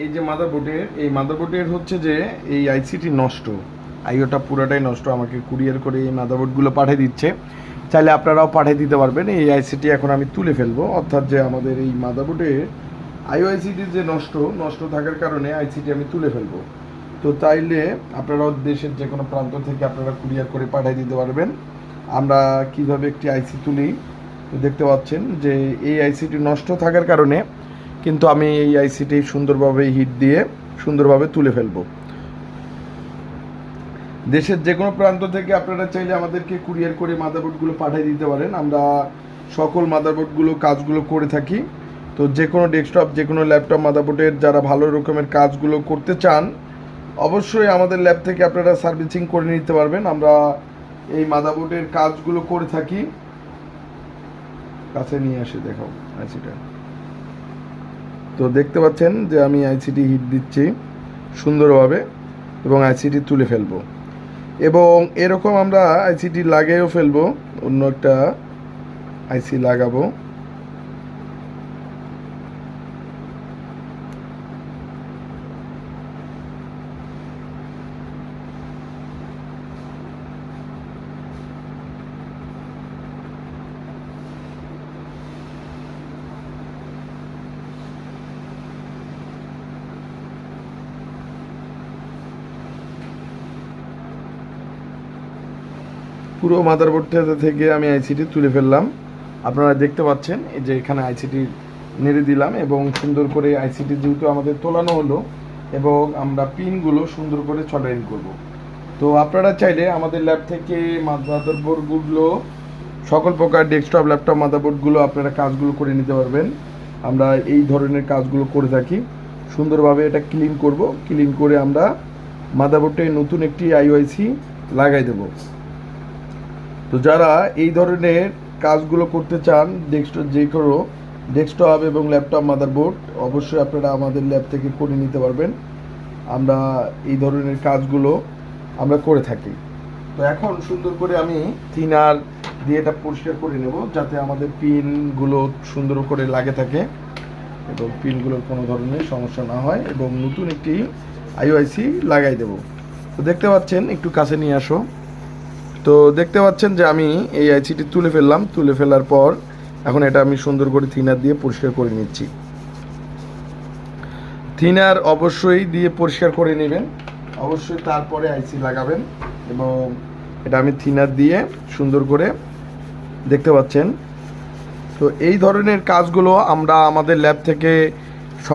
এই যে মাদারবোর্ডের হচ্ছে যে এই আইসিটি নষ্ট, আইওটা পুরোটাই নষ্ট। আমাকে কুরিয়ার করে এই মাদারবোর্ডগুলো পাঠিয়ে দিচ্ছে, চাইলে আপনারাও পাঠিয়ে দিতে পারবেন। এই আইসিটি এখন আমি তুলে ফেলবো, অর্থাৎ যে আমাদের এই মাদারবোর্ডের আইও আইসিটি যে নষ্ট থাকার কারণে আইসিটি আমি তুলে ফেলবো। তো চাইলে আপনারাও দেশের যে কোনো প্রান্ত থেকে আপনারা কুরিয়ার করে পাঠিয়ে দিতে পারবেন। আমরা কিভাবে একটি আইসি তুলি তো দেখতে পাচ্ছেন যে এই আইসিটি নষ্ট থাকার কারণে কিন্তু আমি এই আইসিটি সুন্দরভাবে হিট দিয়ে সুন্দরভাবে তুলে ফেলবো। দেশের যে কোনো প্রান্ত থেকে আপনারা চাইলে আমাদেরকে কুরিয়ার করে মাদারবোর্ডগুলো পাঠিয়ে দিতে পারেন। আমরা সকল মাদারবোর্ডগুলো কাজগুলো করে থাকি। তো যে কোনো ডেস্কটপ, যে কোনো ল্যাপটপ মাদারবোর্ডের যারা ভালো রকমের কাজগুলো করতে চান, অবশ্যই আমাদের ল্যাব থেকে আপনারা সার্ভিসিং করে নিতে পারবেন। আমরা এই মাদারবোর্ডের কাজগুলো করে থাকি। কাছে নিয়ে এসে দেখাও আইসিটা। তো দেখতে পাচ্ছেন যে আমি আইসিটি হিট দিচ্ছি সুন্দরভাবে এবং আইসিটি তুলে ফেলবো, এবং এরকম আমরা আইসিটি লাগিয়েও ফেলবো, অন্য একটা আইসি লাগাবো। পুরো মাদারবোর্ডটা থেকে আমি আইসিটি তুলে ফেললাম। আপনারা দেখতে পাচ্ছেন এই যে এখানে আইসিটি নেড়ে দিলাম, এবং সুন্দর করে আইসিটি যেহেতু আমাদের তোলানো হলো, এবং আমরা পিনগুলো সুন্দর করে ছটাইন করব। তো আপনারা চাইলে আমাদের ল্যাব থেকে মাদারবোর্ডগুলো, সকল প্রকার ডেস্কটপ, ল্যাপটপ মাদারবোর্ডগুলো আপনারা কাজগুলো করে নিতে পারবেন। আমরা এই ধরনের কাজগুলো করে থাকি। সুন্দরভাবে এটা ক্লিন করব, ক্লিন করে আমরা মাদারবোর্ডে নতুন একটি আইওআইসি লাগাই দেব। তো যারা এই ধরনের কাজগুলো করতে চান, যে কোনো ডেস্কটপ এবং ল্যাপটপ মাদারবোর্ড, অবশ্যই আপনারা আমাদের ল্যাব থেকে করে নিতে পারবেন। আমরা এই ধরনের কাজগুলো আমরা করে থাকি। তো এখন সুন্দর করে আমি থিনার দিয়ে এটা পরিষ্কার করে নেব, যাতে আমাদের পিনগুলো সুন্দর করে লাগে থাকে এবং পিনগুলোর কোনো ধরনের সমস্যা না হয়, এবং নতুন একটি আইওআইসি লাগাই দেব। তো দেখতে পাচ্ছেন, একটু কাছে নিয়ে আসো। তো দেখতে পাচ্ছেন যে আমি এই আইসিটি তুলে ফেললাম। তুলে ফেলার পর এখন এটা আমি সুন্দর করে থিনার দিয়ে পরিষ্কার করে নিচ্ছি। থিনার অবশ্যই দিয়ে পরিষ্কার করে নেবেন, অবশ্যই তারপরে আইসি লাগাবেন। এবং এটা আমি থিনার দিয়ে সুন্দর করে, দেখতে পাচ্ছেন। তো এই ধরনের কাজগুলো আমরা আমাদের ল্যাব থেকে